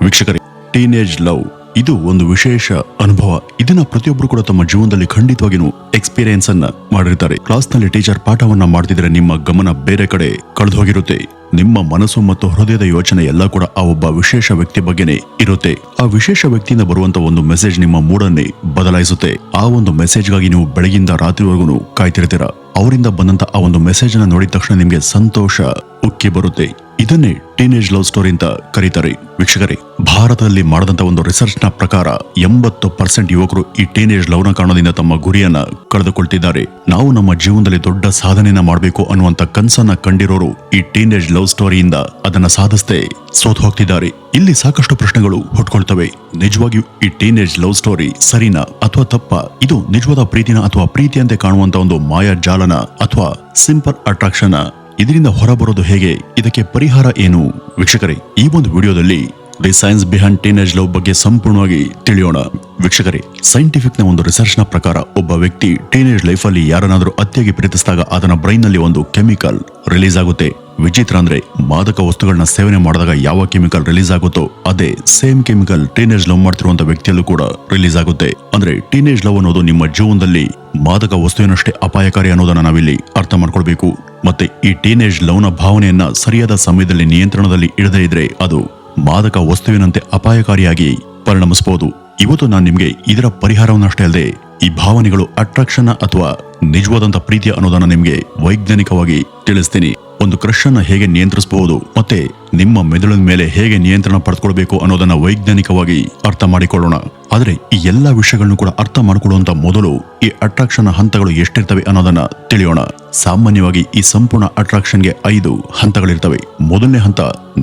ವೀಕ್ಷಕರೇ, teenage love ಇದು ಒಂದು ವಿಶೇಷ ಅನುಭವ. ಇದನ್ನ ಪ್ರತಿಯೊಬ್ಬರು ಕೂಡ ತಮ್ಮ ಜೀವನದಲ್ಲಿ ಖಂಡಿತವಾಗಿಯೂ ಎಕ್ಸ್ಪೀರಿಯನ್ಸ್ ಅನ್ನ ಮಾಡಿರ್ತಾರೆ. ಕ್ಲಾಸ್ ನಲ್ಲಿ ಟೀಚರ್ ಪಾಠವನ್ನ ಮಾಡ್ತಿದ್ರೆ ನಿಮ್ಮ ಗಮನ ಬೇರೆ ಕಡೆ ಕಳೆದು ಹೋಗಿರುತ್ತೆ. ನಿಮ್ಮ ಮನಸ್ಸು ಮತ್ತು ಹೃದಯದ ಯೋಚನೆ ಎಲ್ಲ ಕೂಡ ಆ ಒಬ್ಬ ವಿಶೇಷ ವ್ಯಕ್ತಿ ಬಗ್ಗೆನೇ ಇರುತ್ತೆ. ಆ ವಿಶೇಷ ವ್ಯಕ್ತಿಯಿಂದ ಬರುವಂತ ಒಂದು ಮೆಸೇಜ್ ನಿಮ್ಮ ಮೂಡನ್ನೇ ಬದಲಾಯಿಸುತ್ತೆ. ಆ ಒಂದು ಮೆಸೇಜ್ಗಾಗಿ ನೀವು ಬೆಳಗಿಂದ ರಾತ್ರಿವರೆಗೂ ಕಾಯ್ತಿರ್ತೀರ. ಅವರಿಂದ ಬಂದಂತ ಆ ಒಂದು ಮೆಸೇಜ್ ಅನ್ನ ನೋಡಿದ ತಕ್ಷಣ ನಿಮ್ಗೆ ಸಂತೋಷ ಉಕ್ಕಿ ಬರುತ್ತೆ. ಇದನ್ನೇ ಟೀನೇಜ್ ಲವ್ ಸ್ಟೋರಿ ಅಂತ ಕರೀತಾರೆ. ವೀಕ್ಷಕರೇ, ಭಾರತದಲ್ಲಿ ಮಾಡದಂತ ಒಂದು ರಿಸರ್ಚ್ ನ ಪ್ರಕಾರ 80% ಯುವಕರು ಈ ಟೀನೇಜ್ ಲವ್ ನ ಕಾರಣದಿಂದ ತಮ್ಮ ಗುರಿಯನ್ನ ಕಳೆದುಕೊಳ್ತಿದ್ದಾರೆ. ನಾವು ನಮ್ಮ ಜೀವನದಲ್ಲಿ ದೊಡ್ಡ ಸಾಧನೆಯನ್ನ ಮಾಡಬೇಕು ಅನ್ನುವಂತ ಕನಸನ್ನ ಕಂಡಿರೋರು ಈ ಟೀನೇಜ್ ಲವ್ ಸ್ಟೋರಿಯಿಂದ ಅದನ್ನ ಸಾಧಿಸದೆ ಸೋತು ಹೋಗ್ತಿದ್ದಾರೆ. ಇಲ್ಲಿ ಸಾಕಷ್ಟು ಪ್ರಶ್ನೆಗಳು ಹುಟ್ಕೊಳ್ತವೆ. ನಿಜವಾಗಿಯೂ ಈ ಟೀನೇಜ್ ಲವ್ ಸ್ಟೋರಿ ಸರಿನಾ ಅಥವಾ ತಪ್ಪಾ? ಇದು ನಿಜವಾದ ಪ್ರೀತಿನ ಅಥವಾ ಪ್ರೀತಿಯಂತೆ ಕಾಣುವಂತ ಒಂದು ಮಾಯಾ ಜಾಲನ ಅಥವಾ ಸಿಂಪಲ್ ಅಟ್ರಾಕ್ಷನ್? ಇದರಿಂದ ಹೊರಬರೋದು ಹೇಗೆ? ಇದಕ್ಕೆ ಪರಿಹಾರ ಏನು? ವೀಕ್ಷಕರೇ, ಈ ಒಂದು ವಿಡಿಯೋದಲ್ಲಿ the science behind teenage love ಬಗ್ಗೆ ಸಂಪೂರ್ಣವಾಗಿ ತಿಳಿಯೋಣ. ವೀಕ್ಷಕರೇ, ಸೈಂಟಿಫಿಕ್ ನ ಒಂದು ರಿಸರ್ಚ್ ನ ಪ್ರಕಾರ ಒಬ್ಬ ವ್ಯಕ್ತಿ ಟೀನೇಜ್ ಲೈಫ್ ಅಲ್ಲಿ ಯಾರನ್ನಾದ್ರೂ ಅತಿಯಾಗಿ ಪ್ರೀತಿಸಿದಾಗ ಅದನ್ನ ಬ್ರೈನ್ ನಲ್ಲಿ ಒಂದು ಕೆಮಿಕಲ್ ರಿಲೀಸ್ ಆಗುತ್ತೆ. ವಿಚಿತ್ರ ಅಂದ್ರೆ, ಮಾದಕ ವಸ್ತುಗಳನ್ನ ಸೇವನೆ ಮಾಡಿದಾಗ ಯಾವ ಕೆಮಿಕಲ್ ರಿಲೀಸ್ ಆಗುತ್ತೋ ಅದೇ ಸೇಮ್ ಕೆಮಿಕಲ್ ಟೀನೇಜ್ ಲವ್ ಮಾಡ್ತಿರುವಂತ ವ್ಯಕ್ತಿಯಲ್ಲೂ ಕೂಡ ರಿಲೀಸ್ ಆಗುತ್ತೆ. ಅಂದ್ರೆ ಟೀನೇಜ್ ಲವ್ ಅನ್ನೋದು ನಿಮ್ಮ ಜೀವನದಲ್ಲಿ ಮಾದಕ ವಸ್ತುವಿನಷ್ಟೇ ಅಪಾಯಕಾರಿ ಅನ್ನೋದನ್ನ ನಾವಿಲ್ಲಿ ಅರ್ಥ ಮಾಡ್ಕೊಳ್ಬೇಕು. ಮತ್ತೆ ಈ ಟೀನೇಜ್ ಲವ್ ನ ಭಾವನೆಯನ್ನ ಸರಿಯಾದ ಸಮಯದಲ್ಲಿ ನಿಯಂತ್ರಣದಲ್ಲಿ ಇಡದೇ ಇದ್ರೆ ಅದು ಮಾದಕ ವಸ್ತುವಿನಂತೆ ಅಪಾಯಕಾರಿಯಾಗಿ ಪರಿಣಮಿಸಬಹುದು. ಇವತ್ತು ನಾನು ನಿಮ್ಗೆ ಇದರ ಪರಿಹಾರವನ್ನಷ್ಟೇ ಅಲ್ಲದೆ ಈ ಭಾವನೆಗಳು ಅಟ್ರಾಕ್ಷನ್ ಅಥವಾ ನಿಜವಾದಂತ ಪ್ರೀತಿಯ ಅನ್ನೋದನ್ನ ನಿಮ್ಗೆ ವೈಜ್ಞಾನಿಕವಾಗಿ ತಿಳಿಸ್ತೀನಿ. ಒಂದು ಕ್ರಶ್ ಅನ್ನ ಹೇಗೆ ನಿಯಂತ್ರಿಸಬಹುದು ಮತ್ತೆ ನಿಮ್ಮ ಮೆದುಳಿನ ಮೇಲೆ ಹೇಗೆ ನಿಯಂತ್ರಣ ಪಡೆದುಕೊಳ್ಬೇಕು ಅನ್ನೋದನ್ನ ವೈಜ್ಞಾನಿಕವಾಗಿ ಅರ್ಥ ಮಾಡಿಕೊಳ್ಳೋಣ. ಆದ್ರೆ ಈ ಎಲ್ಲಾ ವಿಷಯಗಳನ್ನು ಕೂಡ ಅರ್ಥ ಮಾಡಿಕೊಳ್ಳುವಂತ ಮೊದಲು ಈ ಅಟ್ರಾಕ್ಷನ್ ಹಂತಗಳು ಎಷ್ಟಿರ್ತವೆ ಅನ್ನೋದನ್ನ ತಿಳಿಯೋಣ. ಸಾಮಾನ್ಯವಾಗಿ ಈ ಸಂಪೂರ್ಣ ಅಟ್ರಾಕ್ಷನ್ಗೆ 5 ಹಂತಗಳಿರ್ತವೆ. ಮೊದಲನೇ ಹಂತ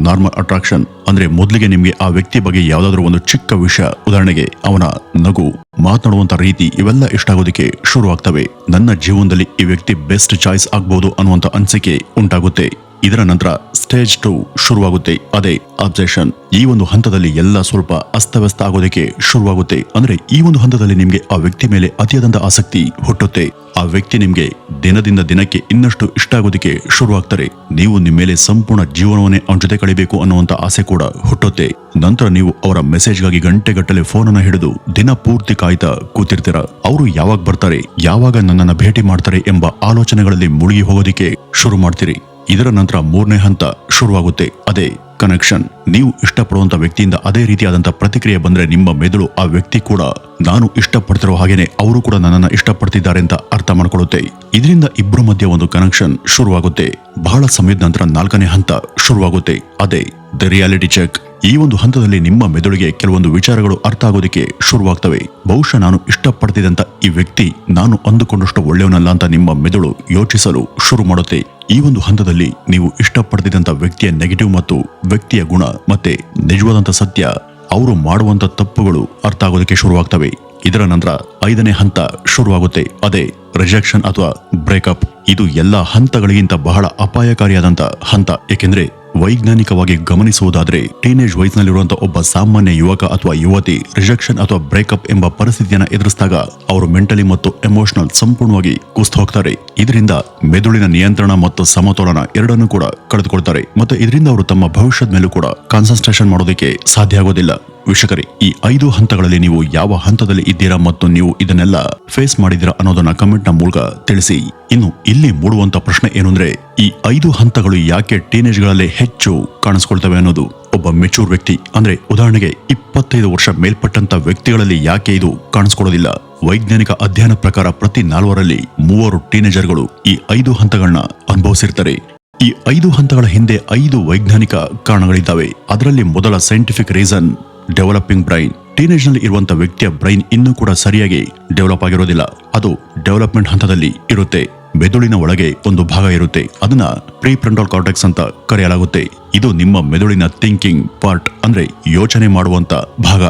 ನಾರ್ಮಲ್ ಅಟ್ರಾಕ್ಷನ್. ಅಂದ್ರೆ ಮೊದಲಿಗೆ ನಿಮ್ಗೆ ಆ ವ್ಯಕ್ತಿ ಬಗ್ಗೆ ಯಾವ್ದಾದ್ರು ಒಂದು ಚಿಕ್ಕ ವಿಷಯ, ಉದಾಹರಣೆಗೆ ಅವನ ನಗು, ಮಾತನಾಡುವಂತ ರೀತಿ, ಇವೆಲ್ಲ ಇಷ್ಟ ಆಗೋದಕ್ಕೆ ಶುರು ಆಗ್ತವೆ. ನನ್ನ ಜೀವನದಲ್ಲಿ ಈ ವ್ಯಕ್ತಿ ಬೆಸ್ಟ್ ಚಾಯ್ಸ್ ಆಗ್ಬಹುದು ಅನ್ನುವಂತ ಅನಿಸಿಕೆ ಉಂಟಾಗುತ್ತೆ. ಇದರ ನಂತರ ಸ್ಟೇಜ್ 2 ಶುರುವಾಗುತ್ತೆ. ಅದೇ ಅಬ್ಸೆಷನ್. ಈ ಒಂದು ಹಂತದಲ್ಲಿ ಎಲ್ಲ ಸ್ವಲ್ಪ ಅಸ್ತವ್ಯಸ್ತ ಆಗೋದಕ್ಕೆ ಶುರುವಾಗುತ್ತೆ. ಅಂದ್ರೆ ಈ ಒಂದು ಹಂತದಲ್ಲಿ ನಿಮ್ಗೆ ಆ ವ್ಯಕ್ತಿ ಮೇಲೆ ಅತಿಯಾದಂತ ಆಸಕ್ತಿ ಹುಟ್ಟುತ್ತೆ. ಆ ವ್ಯಕ್ತಿ ನಿಮ್ಗೆ ದಿನದಿಂದ ದಿನಕ್ಕೆ ಇನ್ನಷ್ಟು ಇಷ್ಟ ಆಗೋದಕ್ಕೆ ಶುರುವಾಗ್ತಾರೆ. ನೀವು ನಿಮ್ಮ ಮೇಲೆ ಸಂಪೂರ್ಣ ಜೀವನವನ್ನೇ ಅವನ ಜೊತೆ ಕಳಿಬೇಕು ಅನ್ನುವಂತ ಆಸೆ ಕೂಡ ಹುಟ್ಟುತ್ತೆ. ನಂತರ ನೀವು ಅವರ ಮೆಸೇಜ್ಗಾಗಿ ಗಂಟೆಗಟ್ಟಲೆ ಫೋನ್ ಅನ್ನ ಹಿಡಿದು ದಿನ ಪೂರ್ತಿ ಕಾಯ್ತಾ ಕೂತಿರ್ತೀರ. ಅವರು ಯಾವಾಗ ಬರ್ತಾರೆ, ಯಾವಾಗ ನನ್ನನ್ನ ಭೇಟಿ ಮಾಡ್ತಾರೆ ಎಂಬ ಆಲೋಚನೆಗಳಲ್ಲಿ ಮುಳುಗಿ ಹೋಗೋದಿಕ್ಕೆ ಶುರು ಮಾಡ್ತೀರಿ. ಇದರ ನಂತರ 3ನೇ ಹಂತ ಶುರುವಾಗುತ್ತೆ. ಅದೇ ಕನೆಕ್ಷನ್. ನೀವು ಇಷ್ಟಪಡುವಂತ ವ್ಯಕ್ತಿಯಿಂದ ಅದೇ ರೀತಿಯಾದಂತ ಪ್ರತಿಕ್ರಿಯೆ ಬಂದ್ರೆ ನಿಮ್ಮ ಮೆದುಳು ಆ ವ್ಯಕ್ತಿ ಕೂಡ ನಾನು ಇಷ್ಟಪಡ್ತಿರೋ ಹಾಗೇನೆ ಅವರು ಕೂಡ ನನ್ನನ್ನ ಇಷ್ಟಪಡ್ತಿದ್ದಾರೆ ಅಂತ ಅರ್ಥ ಮಾಡ್ಕೊಳ್ಳುತ್ತೆ. ಇದರಿಂದ ಇಬ್ಬರ ಮಧ್ಯೆ ಒಂದು ಕನೆಕ್ಷನ್ ಶುರುವಾಗುತ್ತೆ. ಬಹಳ ಸಮಯದ ನಂತರ 4ನೇ ಹಂತ ಶುರುವಾಗುತ್ತೆ. ಅದೇ ದ ರಿಯಾಲಿಟಿ ಚೆಕ್. ಈ ಒಂದು ಹಂತದಲ್ಲಿ ನಿಮ್ಮ ಮೆದುಳಿಗೆ ಕೆಲವೊಂದು ವಿಚಾರಗಳು ಅರ್ಥ ಆಗೋದಕ್ಕೆ ಶುರುವಾಗ್ತವೆ. ಬಹುಶಃ ನಾನು ಇಷ್ಟಪಡ್ತಿದ್ದಂತ ಈ ವ್ಯಕ್ತಿ ನಾನು ಅಂದುಕೊಂಡಷ್ಟು ಒಳ್ಳೆಯವನಲ್ಲ ಅಂತ ನಿಮ್ಮ ಮೆದುಳು ಯೋಚಿಸಲು ಶುರು ಮಾಡುತ್ತೆ. ಈ ಒಂದು ಹಂತದಲ್ಲಿ ನೀವು ಇಷ್ಟಪಡ್ತಿದ್ದಂತ ವ್ಯಕ್ತಿಯ ನೆಗೆಟಿವ್ ಮತ್ತು ವ್ಯಕ್ತಿಯ ಗುಣ ಮತ್ತೆ ನಿಜವಾದಂತ ಸತ್ಯ, ಅವರು ಮಾಡುವಂತ ತಪ್ಪುಗಳು ಅರ್ಥ ಆಗೋದಕ್ಕೆ ಶುರುವಾಗ್ತವೆ. ಇದರ ನಂತರ 5ನೇ ಹಂತ ಶುರುವಾಗುತ್ತೆ. ಅದೇ ರಿಜೆಕ್ಷನ್ ಅಥವಾ ಬ್ರೇಕಪ್. ಇದು ಎಲ್ಲಾ ಹಂತಗಳಿಗಿಂತ ಬಹಳ ಅಪಾಯಕಾರಿಯಾದಂತ ಹಂತ. ಏಕೆಂದ್ರೆ ವೈಜ್ಞಾನಿಕವಾಗಿ ಗಮನಿಸುವುದಾದ್ರೆ ಟೀನೇಜ್ ವಯಸ್ಸಿನಲ್ಲಿರುವಂತಹ ಒಬ್ಬ ಸಾಮಾನ್ಯ ಯುವಕ ಅಥವಾ ಯುವತಿ ರಿಜೆಕ್ಷನ್ ಅಥವಾ ಬ್ರೇಕಪ್ ಎಂಬ ಪರಿಸ್ಥಿತಿಯನ್ನ ಎದುರಿಸಿದಾಗ ಅವರು ಮೆಂಟಲಿ ಮತ್ತು ಎಮೋಷನಲ್ ಸಂಪೂರ್ಣವಾಗಿ ಕುಸಿದು ಹೋಗ್ತಾರೆ. ಇದರಿಂದ ಮೆದುಳಿನ ನಿಯಂತ್ರಣ ಮತ್ತು ಸಮತೋಲನ ಎರಡನ್ನೂ ಕೂಡ ಕಳೆದುಕೊಳ್ತಾರೆ. ಮತ್ತೆ ಇದರಿಂದ ಅವರು ತಮ್ಮ ಭವಿಷ್ಯದ ಮೇಲೂ ಕೂಡ ಕಾನ್ಸಂಟ್ರೇಷನ್ ಮಾಡೋದಕ್ಕೆ ಸಾಧ್ಯ ಆಗೋದಿಲ್ಲ. ವೀಕ್ಷಕರೇ, ಈ 5 ಹಂತಗಳಲ್ಲಿ ನೀವು ಯಾವ ಹಂತದಲ್ಲಿ ಇದ್ದೀರಾ ಮತ್ತು ನೀವು ಇದನ್ನೆಲ್ಲ ಫೇಸ್ ಮಾಡಿದಿರಾ ಅನ್ನೋದನ್ನ ಕಮೆಂಟ್ ನ ಮೂಲಕ ತಿಳಿಸಿ. ಇನ್ನು ಇಲ್ಲಿ ಮೂಡುವಂತ ಪ್ರಶ್ನೆ ಏನು ಅಂದ್ರೆ, ಈ 5 ಹಂತಗಳು ಯಾಕೆ ಟೀನೇಜ್ ಗಳಲ್ಲಿ ಹೆಚ್ಚು ಕಾಣಿಸ್ಕೊಳ್ತವೆ ಅನ್ನೋದು. ಒಬ್ಬ ಮೆಚೂರ್ ವ್ಯಕ್ತಿ ಅಂದ್ರೆ ಉದಾಹರಣೆಗೆ 25 ವರ್ಷ ಮೇಲ್ಪಟ್ಟಂತ ವ್ಯಕ್ತಿಗಳಲ್ಲಿ ಯಾಕೆ ಇದು ಕಾಣಿಸ್ಕೊಳ್ಳೋದಿಲ್ಲ? ವೈಜ್ಞಾನಿಕ ಅಧ್ಯಯನ ಪ್ರಕಾರ ಪ್ರತಿ 4ರಲ್ಲಿ 3 ಟೀನೇಜರ್ಗಳು ಈ 5 ಹಂತಗಳನ್ನ ಅನುಭವಿಸಿರ್ತಾರೆ. ಈ 5 ಹಂತಗಳ ಹಿಂದೆ 5 ವೈಜ್ಞಾನಿಕ ಕಾರಣಗಳಿದ್ದಾವೆ. ಅದರಲ್ಲಿ ಮೊದಲ scientific reason developing brain. Teenage ನಲ್ಲಿ ಇರುವಂತ ವ್ಯಕ್ತಿಯ ಬ್ರೈನ್ ಇನ್ನೂ ಕೂಡ ಸರಿಯಾಗಿ ಡೆವಲಪ್ ಆಗಿರೋದಿಲ್ಲ. ಅದು ಡೆವಲಪ್ಮೆಂಟ್ ಹಂತದಲ್ಲಿ ಇರುತ್ತೆ. ಮೆದುಳಿನ ಒಳಗೆ ಒಂದು ಭಾಗ ಇರುತ್ತೆ. ಅದನ್ನ ಪ್ರೀಫ್ರಂಟಲ್ ಕಾರ್ಟೆಕ್ಸ್ ಅಂತ ಕರೆಯಲಾಗುತ್ತೆ. ಇದು ನಿಮ್ಮ ಮೆದುಳಿನ ಥಿಂಕಿಂಗ್ ಪಾರ್ಟ್, ಅಂದ್ರೆ ಯೋಚನೆ ಮಾಡುವಂತ ಭಾಗ.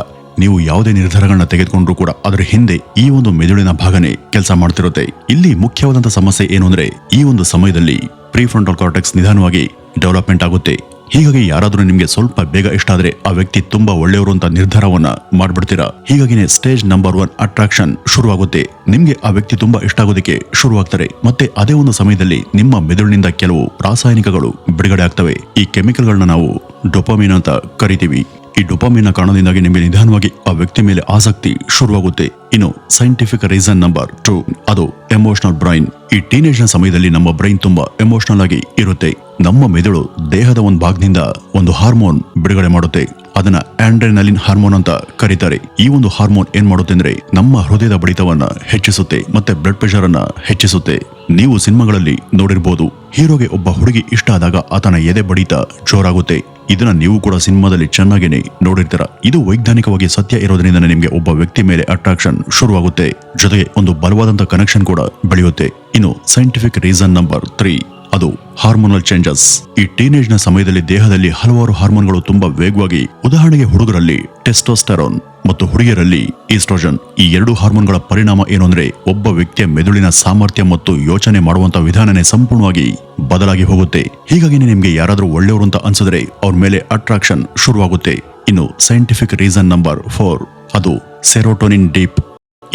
ನೀವು ಯಾವುದೇ ನಿರ್ಧಾರಗಳನ್ನ ತೆಗೆದುಕೊಂಡ್ರು ಕೂಡ ಅದರ ಹಿಂದೆ ಈ ಒಂದು ಮೆದುಳಿನ ಭಾಗನೇ ಕೆಲಸ ಮಾಡ್ತಿರುತ್ತೆ. ಇಲ್ಲಿ ಮುಖ್ಯವಾದಂತ ಸಮಸ್ಯೆ ಏನು ಅಂದ್ರೆ, ಈ ಒಂದು ಸಮಯದಲ್ಲಿ ಪ್ರೀಫ್ರಂಟಲ್ ಕಾರ್ಟೆಕ್ಸ್ ನಿಧಾನವಾಗಿ ಡೆವಲಪ್ಮೆಂಟ್ ಆಗುತ್ತೆ. ಹೀಗಾಗಿ ಯಾರಾದ್ರೂ ನಿಮ್ಗೆ ಸ್ವಲ್ಪ ಬೇಗ ಇಷ್ಟ ಆದ್ರೆ ಆ ವ್ಯಕ್ತಿ ತುಂಬಾ ಒಳ್ಳೆಯವರು ಅಂತ ನಿರ್ಧಾರವನ್ನ ಮಾಡ್ಬಿಡ್ತೀರಾ. ಹೀಗಾಗಿನೇ ಸ್ಟೇಜ್ ನಂಬರ್ 1 ಅಟ್ರಾಕ್ಷನ್ ಶುರುವಾಗುತ್ತೆ. ನಿಮ್ಗೆ ಆ ವ್ಯಕ್ತಿ ತುಂಬಾ ಇಷ್ಟ ಆಗೋದಕ್ಕೆ ಶುರುವಾಗ್ತಾರೆ. ಮತ್ತೆ ಅದೇ ಒಂದು ಸಮಯದಲ್ಲಿ ನಿಮ್ಮ ಮೆದುಳಿನಿಂದ ಕೆಲವು ರಾಸಾಯನಿಕಗಳು ಬಿಡುಗಡೆ ಆಗ್ತವೆ. ಈ ಕೆಮಿಕಲ್ಗಳನ್ನ ನಾವು ಡೋಪಾಮಿನ್ ಅಂತ ಕರಿತೀವಿ. ಈ ಡೋಪಾಮಿನ್ ಕಾರಣದಿಂದಾಗಿ ನಿಮಗೆ ನಿಧಾನವಾಗಿ ಆ ವ್ಯಕ್ತಿ ಮೇಲೆ ಆಸಕ್ತಿ ಶುರುವಾಗುತ್ತೆ. ಇನ್ನು ಸೈಂಟಿಫಿಕ್ ರೀಸನ್ ನಂಬರ್ 2 ಅದು ಎಮೋಷನಲ್ ಬ್ರೈನ್. ಈ ಟೀನೇಜ್ ನ ಸಮಯದಲ್ಲಿ ನಮ್ಮ ಬ್ರೈನ್ ತುಂಬಾ ಎಮೋಷನಲ್ ಆಗಿ ಇರುತ್ತೆ. ನಮ್ಮ ಮೆದುಳು ದೇಹದ ಒಂದು ಭಾಗದಿಂದ ಒಂದು ಹಾರ್ಮೋನ್ ಬಿಡುಗಡೆ ಮಾಡುತ್ತೆ. ಅದನ್ನ ಆಂಡ್ರೆನಲಿನ್ ಹಾರ್ಮೋನ್ ಅಂತ ಕರೀತಾರೆ. ಈ ಒಂದು ಹಾರ್ಮೋನ್ ಏನ್ ಮಾಡುತ್ತೆ ಅಂದ್ರೆ ನಮ್ಮ ಹೃದಯದ ಬಡಿತವನ್ನ ಹೆಚ್ಚಿಸುತ್ತೆ ಮತ್ತೆ ಬ್ಲಡ್ ಪ್ರೆಷರ್ ಅನ್ನ ಹೆಚ್ಚಿಸುತ್ತೆ. ನೀವು ಸಿನಿಮಾಗಳಲ್ಲಿ ನೋಡಿರ್ಬೋದು, ಹೀರೋಗೆ ಒಬ್ಬ ಹುಡುಗಿ ಇಷ್ಟ ಆದಾಗ ಆತನ ಎದೆ ಬಡಿತ ಜೋರಾಗುತ್ತೆ. ಇದನ್ನ ನೀವು ಕೂಡ ಸಿನಿಮಾದಲ್ಲಿ ಚೆನ್ನಾಗೇನೆ ನೋಡಿರ್ತೀರ. ಇದು ವೈಜ್ಞಾನಿಕವಾಗಿ ಸತ್ಯ ಇರೋದ್ರಿಂದ ನಿಮ್ಗೆ ಒಬ್ಬ ವ್ಯಕ್ತಿ ಮೇಲೆ ಅಟ್ರಾಕ್ಷನ್ ಶುರುವಾಗುತ್ತೆ, ಜೊತೆಗೆ ಒಂದು ಬಲವಾದಂತ ಕನೆಕ್ಷನ್ ಕೂಡ ಬೆಳೆಯುತ್ತೆ. ಇನ್ನು ಸೈಂಟಿಫಿಕ್ ರೀಸನ್ ನಂಬರ್ 3 ಅದು ಹಾರ್ಮೋನಲ್ ಚೇಂಜಸ್. ಈ ಟೀನೇಜ್ ನ ಸಮಯದಲ್ಲಿ ದೇಹದಲ್ಲಿ ಹಲವಾರು ಹಾರ್ಮೋನ್ಗಳು ತುಂಬಾ ವೇಗವಾಗಿ, ಉದಾಹರಣೆಗೆ ಹುಡುಗರಲ್ಲಿ ಟೆಸ್ಟೋಸ್ಟೆರಾನ್ ಮತ್ತು ಹುಡುಗಿಯರಲ್ಲಿ ಈಸ್ಟ್ರೋಜನ್. ಈ ಎರಡು ಹಾರ್ಮೋನ್ಗಳ ಪರಿಣಾಮ ಏನು ಅಂದ್ರೆ ಒಬ್ಬ ವ್ಯಕ್ತಿಯ ಮೆದುಳಿನ ಸಾಮರ್ಥ್ಯ ಮತ್ತು ಯೋಚನೆ ಮಾಡುವಂತ ವಿಧಾನನೇ ಸಂಪೂರ್ಣವಾಗಿ ಬದಲಾಗಿ ಹೋಗುತ್ತೆ. ಹೀಗಾಗಿ ನಿಮ್ಗೆ ಯಾರಾದ್ರೂ ಒಳ್ಳೆಯವರು ಅಂತ ಅನ್ಸಿದ್ರೆ ಅವ್ರ ಮೇಲೆ ಅಟ್ರಾಕ್ಷನ್ ಶುರುವಾಗುತ್ತೆ. ಇನ್ನು ಸೈಂಟಿಫಿಕ್ ರೀಸನ್ ನಂಬರ್ 4 ಅದು ಸೆರೋಟೋನಿನ್ ಡೀಪ್.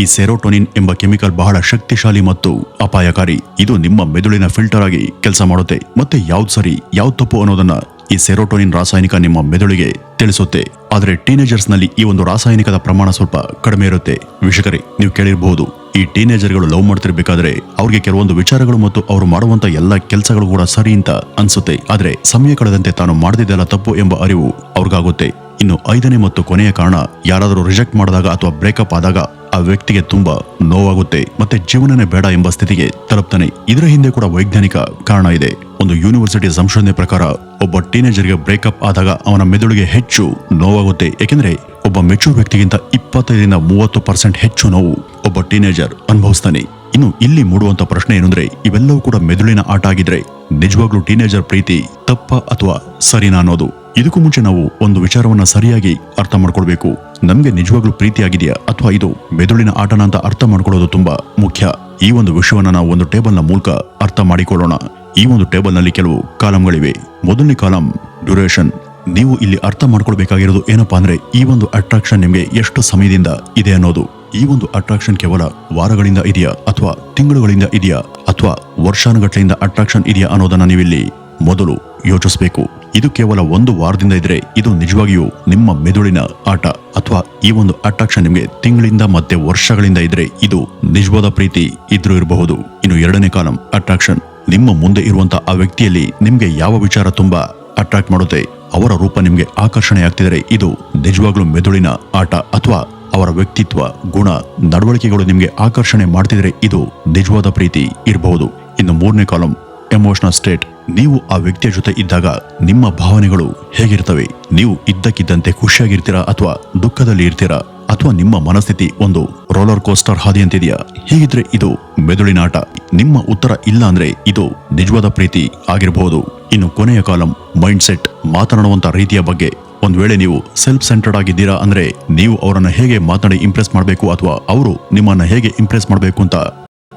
ಈ ಸೆರೋಟೋನಿನ್ ಎಂಬ ಕೆಮಿಕಲ್ ಬಹಳ ಶಕ್ತಿಶಾಲಿ ಮತ್ತು ಅಪಾಯಕಾರಿ. ಇದು ನಿಮ್ಮ ಮೆದುಳಿನ ಫಿಲ್ಟರ್ ಆಗಿ ಕೆಲಸ ಮಾಡುತ್ತೆ ಮತ್ತೆ ಯಾವ್ದು ಸರಿ ಯಾವ್ದು ತಪ್ಪು ಅನ್ನೋದನ್ನ ಈ ಸೆರೋಟೋನಿನ್ ರಾಸಾಯನಿಕ ನಿಮ್ಮ ಮೆದುಳಿಗೆ ತಿಳಿಸುತ್ತೆ. ಆದ್ರೆ ಟೀನೇಜರ್ಸ್ ನಲ್ಲಿ ಈ ಒಂದು ರಾಸಾಯನಿಕದ ಪ್ರಮಾಣ ಸ್ವಲ್ಪ ಕಡಿಮೆ ಇರುತ್ತೆ. ವೀಕ್ಷಕರೇ, ನೀವು ಕೇಳಿರಬಹುದು, ಈ ಟೀನೇಜರ್ಗಳು ಲವ್ ಮಾಡ್ತಿರ್ಬೇಕಾದ್ರೆ ಅವ್ರಿಗೆ ಕೆಲವೊಂದು ವಿಚಾರಗಳು ಮತ್ತು ಅವರು ಮಾಡುವಂತ ಎಲ್ಲಾ ಕೆಲಸಗಳು ಕೂಡ ಸರಿ ಅಂತ ಅನ್ಸುತ್ತೆ. ಆದ್ರೆ ಸಮಯ ಕಳೆದಂತೆ ತಾನು ಮಾಡದಿದ್ದೆಲ್ಲ ತಪ್ಪು ಎಂಬ ಅರಿವು ಅವ್ರಿಗಾಗುತ್ತೆ. ಇನ್ನು 5ನೇ ಮತ್ತು ಕೊನೆಯ ಕಾರಣ, ಯಾರಾದರೂ ರಿಜೆಕ್ಟ್ ಮಾಡಿದಾಗ ಅಥವಾ ಬ್ರೇಕಪ್ ಆದಾಗ ಆ ವ್ಯಕ್ತಿಗೆ ತುಂಬಾ ನೋವಾಗುತ್ತೆ ಮತ್ತೆ ಜೀವನನೇ ಬೇಡ ಎಂಬ ಸ್ಥಿತಿಗೆ ತಲುಪ್ತಾನೆ. ಇದರ ಹಿಂದೆ ಕೂಡ ವೈಜ್ಞಾನಿಕ ಕಾರಣ ಇದೆ. ಒಂದು ಯೂನಿವರ್ಸಿಟಿ ಸಂಶೋಧನೆ ಪ್ರಕಾರ ಒಬ್ಬ ಟೀನೇಜರ್ಗೆ ಬ್ರೇಕಪ್ ಆದಾಗ ಅವನ ಮೆದುಳಿಗೆ ಹೆಚ್ಚು ನೋವಾಗುತ್ತೆ. ಏಕೆಂದ್ರೆ ಒಬ್ಬ ಮೆಚೂರ್ ವ್ಯಕ್ತಿಗಿಂತ 25-30% ಹೆಚ್ಚು ನೋವು ಒಬ್ಬ ಟೀನೇಜರ್ ಅನುಭವಿಸ್ತಾನೆ. ಇನ್ನು ಇಲ್ಲಿ ಮೂಡುವಂತ ಪ್ರಶ್ನೆ ಏನಂದ್ರೆ, ಇವೆಲ್ಲವೂ ಕೂಡ ಮೆದುಳಿನ ಆಟ ಆಗಿದ್ರೆ ನಿಜವಾಗ್ಲೂ ಟೀನೇಜರ್ ಪ್ರೀತಿ ತಪ್ಪ ಅಥವಾ ಸರಿನಾ ಅನ್ನೋದು. ಇದಕ್ಕೂ ಮುಂಚೆ ನಾವು ಒಂದು ವಿಚಾರವನ್ನ ಸರಿಯಾಗಿ ಅರ್ಥ ಮಾಡ್ಕೊಳ್ಬೇಕು. ನಮ್ಗೆ ನಿಜವಾಗ್ಲೂ ಪ್ರೀತಿ ಆಗಿದೆಯಾ ಅಥವಾ ಇದು ಮೆದುಳಿನ ಆಟನ ಅಂತ ಅರ್ಥ ಮಾಡ್ಕೊಳ್ಳೋದು ತುಂಬಾ ಮುಖ್ಯ. ಈ ಒಂದು ವಿಷಯವನ್ನ ನಾವು ಒಂದು ಟೇಬಲ್ ನ ಮೂಲಕ ಅರ್ಥ ಮಾಡಿಕೊಳ್ಳೋಣ. ಈ ಒಂದು ಟೇಬಲ್ ನಲ್ಲಿ ಕೆಲವು ಕಾಲಂಗಳಿವೆ. ಮೊದಲನೇ ಕಾಲಂ ಡ್ಯೂರೇಷನ್. ನೀವು ಇಲ್ಲಿ ಅರ್ಥ ಮಾಡ್ಕೊಳ್ಬೇಕಾಗಿರೋದು ಏನಪ್ಪಾ ಅಂದ್ರೆ ಈ ಒಂದು ಅಟ್ರಾಕ್ಷನ್ ನಿಮ್ಗೆ ಎಷ್ಟು ಸಮಯದಿಂದ ಇದೆ ಅನ್ನೋದು. ಈ ಒಂದು ಅಟ್ರಾಕ್ಷನ್ ಕೇವಲ ವಾರಗಳಿಂದ ಇದೆಯಾ ಅಥವಾ ತಿಂಗಳುಗಳಿಂದ ಇದೆಯಾ ಅಥವಾ ವರ್ಷಾನುಗಟ್ಲೆಯಿಂದ ಅಟ್ರಾಕ್ಷನ್ ಇದೆಯಾ ಅನ್ನೋದನ್ನ ನೀವಿಲ್ಲಿ ಮೊದಲು ಯೋಚಿಸಬೇಕು. ಇದು ಕೇವಲ 1 ವಾರದಿಂದ ಇದ್ರೆ ಇದು ನಿಜವಾಗಿಯೂ ನಿಮ್ಮ ಮೆದುಳಿನ ಆಟ. ಅಥವಾ ಈ ಒಂದು ಅಟ್ರಾಕ್ಷನ್ ನಿಮ್ಗೆ ತಿಂಗಳಿಂದ ಮತ್ತೆ ವರ್ಷಗಳಿಂದ ಇದ್ರೆ ಇದು ನಿಜವಾದ ಪ್ರೀತಿ ಇದ್ರೂ ಇರಬಹುದು. ಇನ್ನು 2ನೇ ಕಾಲಂ ಅಟ್ರಾಕ್ಷನ್. ನಿಮ್ಮ ಮುಂದೆ ಇರುವಂತ ಆ ವ್ಯಕ್ತಿಯಲ್ಲಿ ನಿಮ್ಗೆ ಯಾವ ವಿಚಾರ ತುಂಬಾ ಅಟ್ರಾಕ್ಟ್ ಮಾಡುತ್ತೆ, ಅವರ ರೂಪ ನಿಮ್ಗೆ ಆಕರ್ಷಣೆ ಆಗ್ತಿದ್ರೆ ಇದು ನಿಜವಾಗ್ಲೂ ಮೆದುಳಿನ ಆಟ. ಅಥವಾ ಅವರ ವ್ಯಕ್ತಿತ್ವ, ಗುಣ, ನಡವಳಿಕೆಗಳು ನಿಮ್ಗೆ ಆಕರ್ಷಣೆ ಮಾಡ್ತಿದ್ರೆ ಇದು ನಿಜವಾದ ಪ್ರೀತಿ ಇರಬಹುದು. ಇನ್ನು 3ನೇ ಕಾಲಂ ಎಮೋಷನಲ್ ಸ್ಟೇಟ್. ನೀವು ಆ ವ್ಯಕ್ತಿಯ ಜೊತೆ ಇದ್ದಾಗ ನಿಮ್ಮ ಭಾವನೆಗಳು ಹೇಗಿರ್ತವೆ? ನೀವು ಇದ್ದಕ್ಕಿದ್ದಂತೆ ಖುಷಿಯಾಗಿರ್ತೀರಾ ಅಥವಾ ದುಃಖದಲ್ಲಿ ಇರ್ತೀರಾ? ಅಥವಾ ನಿಮ್ಮ ಮನಸ್ಥಿತಿ ಒಂದು ರೋಲರ್ ಕೋಸ್ಟರ್ ಹಾದಿಯಂತಿದೆಯಾ? ಹೀಗಿದ್ರೆ ಇದು ಮೆದುಳಿನ ಆಟ. ನಿಮ್ಮ ಉತ್ತರ ಇಲ್ಲ ಅಂದ್ರೆ ಇದು ನಿಜವಾದ ಪ್ರೀತಿ ಆಗಿರಬಹುದು. ಇನ್ನು ಕೊನೆಯ ಕಾಲಂ ಮೈಂಡ್ ಸೆಟ್. ಮಾತನಾಡುವಂತ ರೀತಿಯ ಬಗ್ಗೆ. ಒಂದ್ ವೇಳೆ ನೀವು ಸೆಲ್ಫ್ ಸೆಂಟರ್ಡ್ ಆಗಿದ್ದೀರಾ ಅಂದ್ರೆ ನೀವು ಅವರನ್ನ ಹೇಗೆ ಮಾತನಾಡಿ ಇಂಪ್ರೆಸ್ ಮಾಡಬೇಕು ಅಥವಾ ಅವರು ನಿಮ್ಮನ್ನ ಹೇಗೆ ಇಂಪ್ರೆಸ್ ಮಾಡಬೇಕು ಅಂತ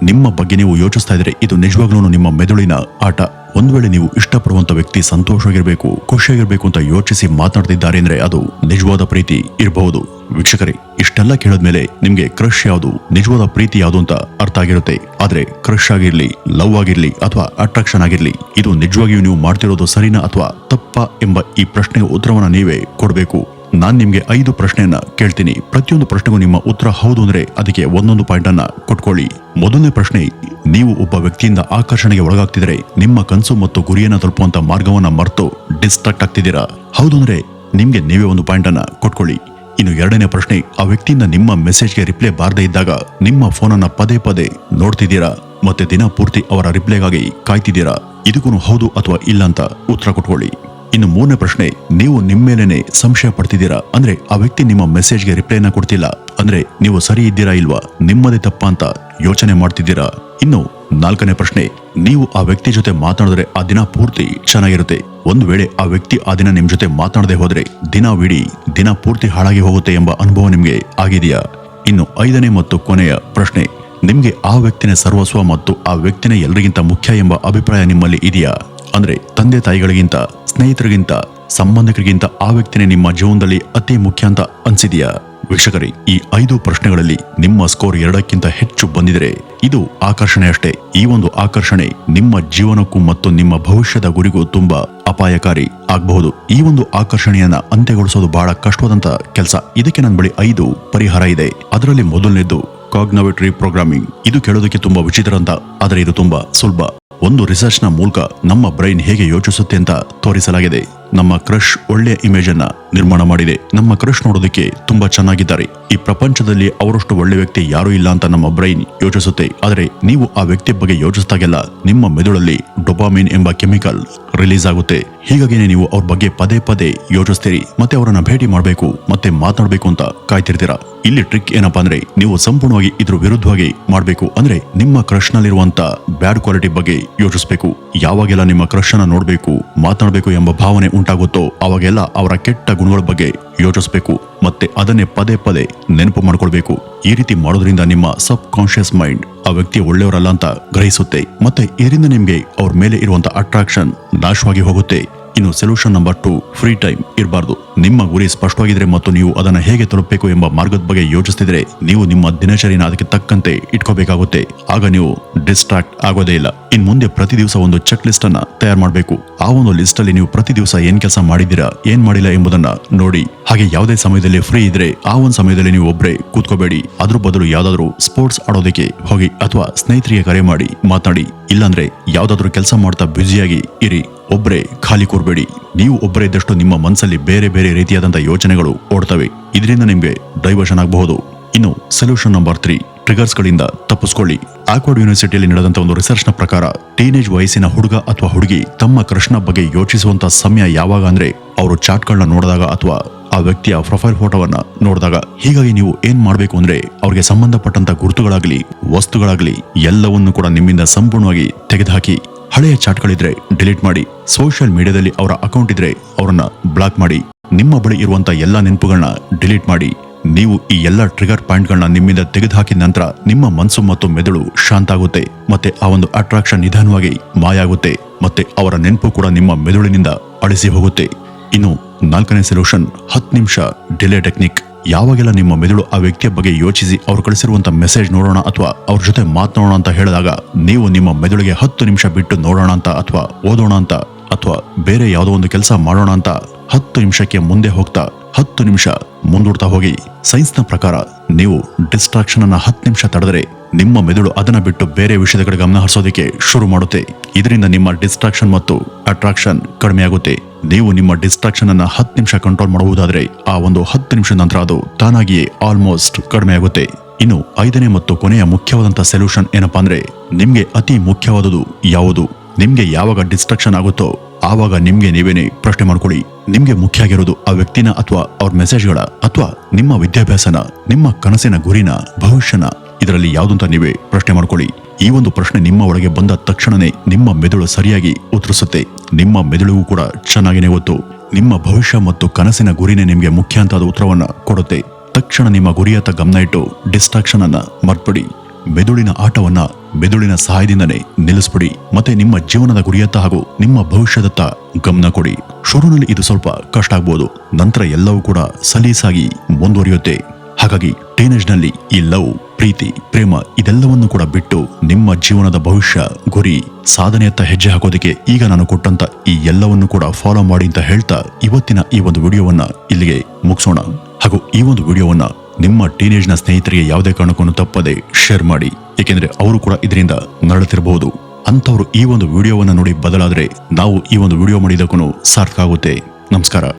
ನಿಮ್ಮ ಬಗ್ಗೆ ನೀವು ಯೋಚಿಸ್ತಾ ಇದ್ರೆ ಇದು ನಿಜವಾಗ್ಲೂ ನಿಮ್ಮ ಮೆದುಳಿನ ಆಟ. ಒಂದ್ ವೇಳೆ ನೀವು ಇಷ್ಟಪಡುವಂತ ವ್ಯಕ್ತಿ ಸಂತೋಷವಾಗಿರ್ಬೇಕು, ಖುಷಿಯಾಗಿರ್ಬೇಕು ಅಂತ ಯೋಚಿಸಿ ಮಾತನಾಡ್ತಿದ್ದಾರೆ ಅಂದ್ರೆ ಅದು ನಿಜವಾದ ಪ್ರೀತಿ ಇರಬಹುದು. ವೀಕ್ಷಕರೇ, ಇಷ್ಟೆಲ್ಲ ಕೇಳಿದ್ಮೇಲೆ ನಿಮ್ಗೆ ಕ್ರಶ್ ಯಾವುದು, ನಿಜವಾದ ಪ್ರೀತಿ ಯಾವುದು ಅಂತ ಅರ್ಥ ಆಗಿರುತ್ತೆ. ಆದ್ರೆ ಕ್ರಶ್ ಆಗಿರ್ಲಿ, ಲವ್ ಆಗಿರ್ಲಿ ಅಥವಾ ಅಟ್ರಾಕ್ಷನ್ ಆಗಿರ್ಲಿ, ಇದು ನಿಜವಾಗಿಯೂ ನೀವು ಮಾಡ್ತಿರೋದು ಸರಿನಾ ಅಥವಾ ತಪ್ಪಾ ಎಂಬ ಈ ಪ್ರಶ್ನೆಗೆ ಉತ್ತರವನ್ನ ನೀವೇ ಕೊಡಬೇಕು. ನಾನ್ ನಿಮ್ಗೆ 5 ಪ್ರಶ್ನೆಯನ್ನ ಕೇಳ್ತೀನಿ. ಪ್ರತಿಯೊಂದು ಪ್ರಶ್ನೆಗೂ ನಿಮ್ಮ ಉತ್ತರ ಹೌದು ಅಂದ್ರೆ ಅದಕ್ಕೆ ಒಂದೊಂದು ಪಾಯಿಂಟ್ ಅನ್ನ ಕೊಟ್ಕೊಳ್ಳಿ. ಮೊದಲನೇ ಪ್ರಶ್ನೆ, ನೀವು ಒಬ್ಬ ವ್ಯಕ್ತಿಯಿಂದ ಆಕರ್ಷಣೆಗೆ ಒಳಗಾಗ್ತಿದ್ರೆ ನಿಮ್ಮ ಕನಸು ಮತ್ತು ಗುರಿಯನ್ನ ತಲುಪುವಂತ ಮಾರ್ಗವನ್ನ ಮರೆತು ಡಿಸ್ಟ್ರಾಕ್ಟ್ ಆಗ್ತಿದ್ದೀರಾ? ಹೌದು ಅಂದ್ರೆ ನಿಮ್ಗೆ ನೀವೇ ಒಂದು ಪಾಯಿಂಟ್ ಅನ್ನ ಕೊಟ್ಕೊಳ್ಳಿ. ಇನ್ನು 2ನೇ ಪ್ರಶ್ನೆ, ಆ ವ್ಯಕ್ತಿಯಿಂದ ನಿಮ್ಮ ಮೆಸೇಜ್ಗೆ ರಿಪ್ಲೈ ಬಾರದೇ ಇದ್ದಾಗ ನಿಮ್ಮ ಫೋನನ್ನ ಪದೇ ಪದೇ ನೋಡ್ತಿದ್ದೀರಾ ಮತ್ತೆ ದಿನ ಪೂರ್ತಿ ಅವರ ರಿಪ್ಲೈಗಾಗಿ ಕಾಯ್ತಿದ್ದೀರಾ? ಇದಕ್ಕೂ ಹೌದು ಅಥವಾ ಇಲ್ಲ ಅಂತ ಉತ್ತರ ಕೊಟ್ಕೊಳ್ಳಿ. ಇನ್ನು 3ನೇ ಪ್ರಶ್ನೆ, ನೀವು ನಿಮ್ಮೇಲೇನೆ ಸಂಶಯ ಪಡ್ತಿದ್ದೀರಾ? ಅಂದ್ರೆ ಆ ವ್ಯಕ್ತಿ ನಿಮ್ಮ ಮೆಸೇಜ್ಗೆ ರಿಪ್ಲೈನ ಕೊಡ್ತಿಲ್ಲ ಅಂದ್ರೆ ನೀವು ಸರಿ ಇದ್ದೀರಾ ಇಲ್ವಾ, ನಿಮ್ಮದೇ ತಪ್ಪ ಅಂತ ಯೋಚನೆ ಮಾಡ್ತಿದ್ದೀರಾ? ಇನ್ನು 4ನೇ ಪ್ರಶ್ನೆ, ನೀವು ಆ ವ್ಯಕ್ತಿ ಜೊತೆ ಮಾತನಾಡಿದ್ರೆ ಆ ದಿನ ಪೂರ್ತಿ ಚೆನ್ನಾಗಿರುತ್ತೆ. ಒಂದು ವೇಳೆ ಆ ವ್ಯಕ್ತಿ ಆ ದಿನ ನಿಮ್ ಜೊತೆ ಮಾತನಾಡದೆ ಹೋದ್ರೆ ದಿನ ಪೂರ್ತಿ ಹಾಳಾಗಿ ಹೋಗುತ್ತೆ ಎಂಬ ಅನುಭವ ನಿಮ್ಗೆ ಆಗಿದೆಯಾ? ಇನ್ನು 5ನೇ ಮತ್ತು ಕೊನೆಯ ಪ್ರಶ್ನೆ, ನಿಮ್ಗೆ ಆ ವ್ಯಕ್ತಿನೇ ಸರ್ವಸ್ವ ಮತ್ತು ಆ ವ್ಯಕ್ತಿನೇ ಎಲ್ರಿಗಿಂತ ಮುಖ್ಯ ಎಂಬ ಅಭಿಪ್ರಾಯ ನಿಮ್ಮಲ್ಲಿ ಇದೆಯಾ? ಅಂದ್ರೆ ತಂದೆ ತಾಯಿಗಳಿಗಿಂತ, ಸ್ನೇಹಿತರಿಗಿಂತ, ಸಂಬಂಧಿಕರಿಗಿಂತ ಆ ವ್ಯಕ್ತಿನೇ ನಿಮ್ಮ ಜೀವನದಲ್ಲಿ ಅತಿ ಮುಖ್ಯ ಅಂತ ಅನ್ಸಿದೆಯಾ? ವೀಕ್ಷಕರೇ, ಈ 5 ಪ್ರಶ್ನೆಗಳಲ್ಲಿ ನಿಮ್ಮ ಸ್ಕೋರ್ 2ಕ್ಕಿಂತ ಹೆಚ್ಚು ಬಂದಿದ್ರೆ ಇದು ಆಕರ್ಷಣೆ ಅಷ್ಟೇ. ಈ ಒಂದು ಆಕರ್ಷಣೆ ನಿಮ್ಮ ಜೀವನಕ್ಕೂ ಮತ್ತು ನಿಮ್ಮ ಭವಿಷ್ಯದ ಗುರಿಗೂ ತುಂಬಾ ಅಪಾಯಕಾರಿ ಆಗಬಹುದು. ಈ ಒಂದು ಆಕರ್ಷಣೆಯನ್ನ ಅಂತ್ಯಗೊಳಿಸೋದು ಬಹಳ ಕಷ್ಟವಾದಂತ ಕೆಲಸ. ಇದಕ್ಕೆ ನನ್ನ ಬಳಿ 5 ಪರಿಹಾರ ಇದೆ. ಅದರಲ್ಲಿ ಮೊದಲನೇದು ಕಾಗ್ನಿಟಿವ್ ರೀಪ್ರೋಗ್ರಾಮಿಂಗ್. ಇದು ಕೇಳೋದಕ್ಕೆ ತುಂಬಾ ವಿಚಿತ್ರ ಅಂತ, ಆದರೆ ಇದು ತುಂಬಾ ಸುಲಭ. ಒಂದು ರಿಸರ್ಚ್ ನ ಮೂಲಕ ನಮ್ಮ ಬ್ರೈನ್ ಹೇಗೆ ಯೋಚಿಸುತ್ತೆ ಅಂತ ತೋರಿಸಲಾಗಿದೆ. ನಮ್ಮ ಕ್ರಶ್ ಒಳ್ಳೆಯ ಇಮೇಜ್ ಅನ್ನ ನಿರ್ಮಾಣ ಮಾಡಿದೆ. ನಮ್ಮ ಕ್ರಶ್ ನೋಡೋದಕ್ಕೆ ತುಂಬಾ ಚೆನ್ನಾಗಿದ್ದಾರೆ, ಈ ಪ್ರಪಂಚದಲ್ಲಿ ಅವರಷ್ಟು ಒಳ್ಳೆ ವ್ಯಕ್ತಿ ಯಾರೂ ಇಲ್ಲ ಅಂತ ನಮ್ಮ ಬ್ರೈನ್ ಯೋಚಿಸುತ್ತೆ. ಆದರೆ ನೀವು ಆ ವ್ಯಕ್ತಿ ಬಗ್ಗೆ ಯೋಚಿಸಿದಾಗೆಲ್ಲ ನಿಮ್ಮ ಮೆದುಳಲ್ಲಿ ಡೋಪಾಮಿನ್ ಎಂಬ ಕೆಮಿಕಲ್ ರಿಲೀಸ್ ಆಗುತ್ತೆ. ಹೀಗಾಗಿನೇ ನೀವು ಅವ್ರ ಬಗ್ಗೆ ಪದೇ ಪದೇ ಯೋಚಿಸ್ತೀರಿ, ಮತ್ತೆ ಅವರನ್ನ ಭೇಟಿ ಮಾಡಬೇಕು ಮತ್ತೆ ಮಾತನಾಡಬೇಕು ಅಂತ ಕಾಯ್ತಿರ್ತೀರಾ. ಇಲ್ಲಿ ಟ್ರಿಕ್ ಏನಪ್ಪಾ ಅಂದ್ರೆ, ನೀವು ಸಂಪೂರ್ಣವಾಗಿ ಇದ್ರ ವಿರುದ್ಧವಾಗಿ ಮಾಡಬೇಕು. ಅಂದ್ರೆ ನಿಮ್ಮ ಕ್ರಶ್ ನಲ್ಲಿರುವಂತ ಬ್ಯಾಡ್ ಕ್ವಾಲಿಟಿ ಬಗ್ಗೆ ಯೋಚಿಸಬೇಕು. ಯಾವಾಗೆಲ್ಲ ನಿಮ್ಮ ಕ್ರಶ್ ಅನ್ನ ನೋಡ್ಬೇಕು, ಮಾತನಾಡಬೇಕು ಎಂಬ ಭಾವನೆ ಉಂಟಾಗುತ್ತೋ ಅವಾಗೆಲ್ಲ ಅವರ ಕೆಟ್ಟ ಗುಣಗಳ ಬಗ್ಗೆ ಯೋಚಿಸಬೇಕು ಮತ್ತೆ ಅದನ್ನೇ ಪದೇ ಪದೇ ನೆನಪು ಮಾಡ್ಕೊಳ್ಬೇಕು. ಈ ರೀತಿ ಮಾಡೋದ್ರಿಂದ ನಿಮ್ಮ ಸಬ್ ಕಾನ್ಶಿಯಸ್ ಮೈಂಡ್ ಆ ವ್ಯಕ್ತಿ ಒಳ್ಳೆಯವರಲ್ಲ ಅಂತ ಗ್ರಹಿಸುತ್ತೆ, ಮತ್ತೆ ಇದರಿಂದ ನಿಮ್ಗೆ ಅವ್ರ ಮೇಲೆ ಇರುವಂತ ಅಟ್ರಾಕ್ಷನ್ ನಾಶವಾಗಿ ಹೋಗುತ್ತೆ. ಇನ್ನು ಸೊಲ್ಯೂಷನ್ ನಂಬರ್ 2, ಫ್ರೀ ಟೈಮ್ ಇರಬಾರ್ದು. ನಿಮ್ಮ ಗುರಿ ಸ್ಪಷ್ಟವಾಗಿದ್ರೆ ಮತ್ತು ನೀವು ಅದನ್ನ ಹೇಗೆ ತಲುಪಬೇಕು ಎಂಬ ಮಾರ್ಗದ ಬಗ್ಗೆ ಯೋಚಿಸ್ತಿದ್ರೆ ನೀವು ನಿಮ್ಮ ದಿನಚರಿನ ಅದಕ್ಕೆ ತಕ್ಕಂತೆ ಇಟ್ಕೋಬೇಕಾಗುತ್ತೆ. ಆಗ ನೀವು ಡಿಸ್ಟ್ರಾಕ್ಟ್ ಆಗೋದೇ ಇಲ್ಲ. ಇನ್ ಮುಂದೆ ಪ್ರತಿ ದಿವಸ ಒಂದು ಚೆಕ್ ಲಿಸ್ಟ್ ಅನ್ನ ತಯಾರು ಮಾಡಬೇಕು. ಆ ಒಂದು ಲಿಸ್ಟ್ ಅಲ್ಲಿ ನೀವು ಪ್ರತಿ ದಿವಸ ಏನ್ ಕೆಲಸ ಮಾಡಿದ್ದೀರಾ, ಏನ್ ಮಾಡಿಲ್ಲ ಎಂಬುದನ್ನ ನೋಡಿ. ಹಾಗೆ ಯಾವುದೇ ಸಮಯದಲ್ಲಿ ಫ್ರೀ ಇದ್ರೆ ಆ ಒಂದು ಸಮಯದಲ್ಲಿ ನೀವು ಒಬ್ರೇ ಕೂತ್ಕೋಬೇಡಿ. ಅದ್ರ ಬದಲು ಯಾವ್ದಾದ್ರು ಸ್ಪೋರ್ಟ್ಸ್ ಆಡೋದಕ್ಕೆ ಹೋಗಿ ಅಥವಾ ಸ್ನೇಹಿತರಿಗೆ ಕರೆ ಮಾಡಿ ಮಾತನಾಡಿ. ಇಲ್ಲಾಂದ್ರೆ ಯಾವ್ದಾದ್ರು ಕೆಲಸ ಮಾಡ್ತಾ ಬ್ಯುಸಿಯಾಗಿ ಇರಿ, ಒಬ್ರೇ ಖಾಲಿ ಕೂರ್ಬೇಡಿ. ನೀವು ಒಬ್ಬರೇ ಇದ್ದಷ್ಟು ನಿಮ್ಮ ಮನಸ್ಸಲ್ಲಿ ಬೇರೆ ಬೇರೆ ರೀತಿಯಾದಂತಹ ಯೋಚನೆಗಳು ಓಡ್ತವೆ. ಇದರಿಂದ ನಿಮ್ಗೆ ಡೈವರ್ಷನ್ ಆಗಬಹುದು. ಇನ್ನು ಸೊಲ್ಯೂಷನ್ ನಂಬರ್ 3, ಟ್ರಿಗರ್ಸ್ ಗಳಿಂದ ತಪ್ಪಿಸ್ಕೊಳ್ಳಿ. ಆಕ್ವರ್ಡ್ ಯೂನಿವರ್ಸಿಟಿಯಲ್ಲಿ ನಡೆದಂತ ಒಂದು ರಿಸರ್ಚ್ ನ ಪ್ರಕಾರ ಟೀನೇಜ್ ವಯಸ್ಸಿನ ಹುಡುಗ ಅಥವಾ ಹುಡುಗಿ ತಮ್ಮ ಕ್ರಶ್ನ ಬಗ್ಗೆ ಯೋಚಿಸುವಂತ ಸಮಯ ಯಾವಾಗ ಅಂದ್ರೆ ಅವರು ಚಾಟ್ಗಳನ್ನ ನೋಡಿದಾಗ ಅಥವಾ ಆ ವ್ಯಕ್ತಿಯ ಪ್ರೊಫೈಲ್ ಫೋಟೋವನ್ನ ನೋಡಿದಾಗ. ಹೀಗಾಗಿ ನೀವು ಏನ್ ಮಾಡ್ಬೇಕು ಅಂದ್ರೆ ಅವ್ರಿಗೆ ಸಂಬಂಧಪಟ್ಟಂತ ಗುರುತುಗಳಾಗ್ಲಿ ವಸ್ತುಗಳಾಗ್ಲಿ ಎಲ್ಲವನ್ನೂ ಕೂಡ ನಿಮ್ಮಿಂದ ಸಂಪೂರ್ಣವಾಗಿ ತೆಗೆದುಹಾಕಿ. ಹಳೆಯ ಚಾಟ್ಗಳಿದ್ರೆ ಡಿಲೀಟ್ ಮಾಡಿ. ಸೋಷಿಯಲ್ ಮೀಡಿಯಾದಲ್ಲಿ ಅವರ ಅಕೌಂಟ್ ಇದ್ರೆ ಅವರನ್ನ ಬ್ಲಾಕ್ ಮಾಡಿ. ನಿಮ್ಮ ಬಳಿ ಇರುವಂತ ಎಲ್ಲಾ ನೆನಪುಗಳನ್ನ ಡಿಲೀಟ್ ಮಾಡಿ. ನೀವು ಈ ಎಲ್ಲಾ ಟ್ರಿಗರ್ ಪಾಯಿಂಟ್ಗಳನ್ನ ನಿಮ್ಮಿಂದ ತೆಗೆದುಹಾಕಿದ ನಂತರ ನಿಮ್ಮ ಮನಸ್ಸು ಮತ್ತು ಮೆದುಳು ಶಾಂತ ಆಗುತ್ತೆ, ಮತ್ತೆ ಆ ಒಂದು ಅಟ್ರಾಕ್ಷನ್ ನಿಧಾನವಾಗಿ ಮಾಯ ಆಗುತ್ತೆ, ಮತ್ತೆ ಅವರ ನೆನಪು ಕೂಡ ನಿಮ್ಮ ಮೆದುಳಿನಿಂದ ಅಳಿಸಿ ಹೋಗುತ್ತೆ. ಇನ್ನು 4ನೇ ಸೊಲ್ಯೂಷನ್ 10 ನಿಮಿಷ ಡಿಲೇ ಟೆಕ್ನಿಕ್. ಯಾವಾಗೆಲ್ಲ ನಿಮ್ಮ ಮೆದುಳು ಆ ವ್ಯಕ್ತಿಯ ಬಗ್ಗೆ ಯೋಚಿಸಿ ಅವ್ರು ಕಳಿಸಿರುವಂತ ಮೆಸೇಜ್ ನೋಡೋಣ ಅಥವಾ ಅವ್ರ ಜೊತೆ ಮಾತನಾಡೋಣ ಅಂತ ಹೇಳಿದಾಗ ನೀವು ನಿಮ್ಮ ಮೆದುಳಿಗೆ 10 ನಿಮಿಷ ಬಿಟ್ಟು ನೋಡೋಣ ಅಂತ ಅಥವಾ ಓದೋಣ ಅಂತ ಅಥವಾ ಬೇರೆ ಯಾವುದೋ ಒಂದು ಕೆಲಸ ಮಾಡೋಣ ಅಂತ 10 ನಿಮಿಷಕ್ಕೆ ಮುಂದೆ ಹೋಗ್ತಾ 10 ನಿಮಿಷ ಮುಂದೂಡ್ತಾ ಹೋಗಿ. ಸೈನ್ಸ್ ನ ಪ್ರಕಾರ ನೀವು ಡಿಸ್ಟ್ರಾಕ್ಷನ್ ಅನ್ನ 10 ನಿಮಿಷ ತಡೆದ್ರೆ ನಿಮ್ಮ ಮೆದುಳು ಅದನ್ನ ಬಿಟ್ಟು ಬೇರೆ ವಿಷಯದ ಕಡೆ ಗಮನ ಹರಿಸೋದಕ್ಕೆ ಶುರು ಮಾಡುತ್ತೆ. ಇದರಿಂದ ನಿಮ್ಮ ಡಿಸ್ಟ್ರಾಕ್ಷನ್ ಮತ್ತು ಅಟ್ರಾಕ್ಷನ್ ಕಡಿಮೆ ಆಗುತ್ತೆ. ನೀವು ನಿಮ್ಮ ಡಿಸ್ಟ್ರಾಕ್ಷನ್ ಅನ್ನ 10 ನಿಮಿಷ ಕಂಟ್ರೋಲ್ ಮಾಡಬಹುದಾದ್ರೆ ಆ ಒಂದು 10 ನಿಮಿಷ ನಂತರ ಅದು ತಾನಾಗಿಯೇ ಆಲ್ಮೋಸ್ಟ್ ಕಡಿಮೆ ಆಗುತ್ತೆ. ಇನ್ನು 5ನೇ ಮತ್ತು ಕೊನೆಯ ಮುಖ್ಯವಾದಂತ ಸೊಲ್ಯೂಷನ್ ಏನಪ್ಪಾ ಅಂದ್ರೆ, ನಿಮ್ಗೆ ಅತಿ ಮುಖ್ಯವಾದುದು ಯಾವುದು? ನಿಮ್ಗೆ ಯಾವಾಗ ಡಿಸ್ಟ್ರಾಕ್ಷನ್ ಆಗುತ್ತೋ ಆವಾಗ ನಿಮ್ಗೆ ನೀವೇನೆ ಪ್ರಶ್ನೆ ಮಾಡ್ಕೊಳ್ಳಿ. ನಿಮ್ಗೆ ಮುಖ್ಯ ಆಗಿರೋದು ಆ ವ್ಯಕ್ತಿನ ಅಥವಾ ಅವ್ರ ಮೆಸೇಜ್ಗಳ ಅಥವಾ ನಿಮ್ಮ ವಿದ್ಯಾಭ್ಯಾಸನ, ನಿಮ್ಮ ಕನಸಿನ ಗುರಿನ, ಭವಿಷ್ಯನ? ಇದರಲ್ಲಿ ಯಾವುದಂತ ನೀವೇ ಪ್ರಶ್ನೆ ಮಾಡ್ಕೊಳ್ಳಿ. ಈ ಒಂದು ಪ್ರಶ್ನೆ ನಿಮ್ಮ ಒಳಗೆ ಬಂದ ತಕ್ಷಣನೇ ನಿಮ್ಮ ಮೆದುಳು ಸರಿಯಾಗಿ ಉತ್ತರಿಸುತ್ತೆ. ನಿಮ್ಮ ಮೆದುಳಿಗೂ ಕೂಡ ಚೆನ್ನಾಗಿನೇ ಗೊತ್ತು ನಿಮ್ಮ ಭವಿಷ್ಯ ಮತ್ತು ಕನಸಿನ ಗುರಿನೇ ನಿಮ್ಗೆ ಮುಖ್ಯ ಅಂತ ಅದು ಉತ್ತರವನ್ನ ಕೊಡುತ್ತೆ. ತಕ್ಷಣ ನಿಮ್ಮ ಗುರಿಯತ್ತ ಗಮನ ಇಟ್ಟು ಡಿಸ್ಟ್ರಾಕ್ಷನ್ ಅನ್ನ ಮರ್ತ್ಬಿಡಿ. ಮೆದುಳಿನ ಆಟವನ್ನ ಮೆದುಳಿನ ಸಹಾಯದಿಂದನೇ ನಿಲ್ಲಿಸ್ಬಿಡಿ. ಮತ್ತೆ ನಿಮ್ಮ ಜೀವನದ ಗುರಿಯತ್ತ ಹಾಗೂ ನಿಮ್ಮ ಭವಿಷ್ಯದತ್ತ ಗಮನ ಕೊಡಿ. ಶುರುವಿನಲ್ಲಿ ಇದು ಸ್ವಲ್ಪ ಕಷ್ಟ ಆಗ್ಬೋದು, ನಂತರ ಎಲ್ಲವೂ ಕೂಡ ಸಲೀಸಾಗಿ ಮುಂದುವರಿಯುತ್ತೆ. ಹಾಗಾಗಿ ಟೀನೇಜ್ ನಲ್ಲಿ ಈ ಲವ್, ಪ್ರೀತಿ, ಪ್ರೇಮ ಇದೆಲ್ಲವನ್ನು ಕೂಡ ಬಿಟ್ಟು ನಿಮ್ಮ ಜೀವನದ ಭವಿಷ್ಯ, ಗುರಿ, ಸಾಧನೆಯತ್ತ ಹೆಜ್ಜೆ ಹಾಕೋದಕ್ಕೆ ಈಗ ನಾನು ಕೊಟ್ಟಂತ ಈ ಎಲ್ಲವನ್ನು ಕೂಡ ಫಾಲೋ ಮಾಡಿ ಅಂತ ಹೇಳ್ತಾ ಇವತ್ತಿನ ಈ ಒಂದು ವಿಡಿಯೋವನ್ನ ಇಲ್ಲಿಗೆ ಮುಗಿಸೋಣ. ಹಾಗೂ ಈ ಒಂದು ವಿಡಿಯೋವನ್ನ ನಿಮ್ಮ ಟೀನೇಜ್ ನ ಸ್ನೇಹಿತರಿಗೆ ಯಾವುದೇ ಕಾರಣಕ್ಕೂ ತಪ್ಪದೆ ಶೇರ್ ಮಾಡಿ. ಏಕೆಂದ್ರೆ ಅವರು ಕೂಡ ಇದರಿಂದ ನರಳುತ್ತಿರಬಹುದು. ಅಂತವರು ಈ ಒಂದು ವಿಡಿಯೋವನ್ನ ನೋಡಿ ಬದಲಾದ್ರೆ ನಾವು ಈ ಒಂದು ವಿಡಿಯೋ ಮಾಡಿದಕ್ಕೂ ಸಾರ್ಥಕ ಆಗುತ್ತೆ. ನಮಸ್ಕಾರ.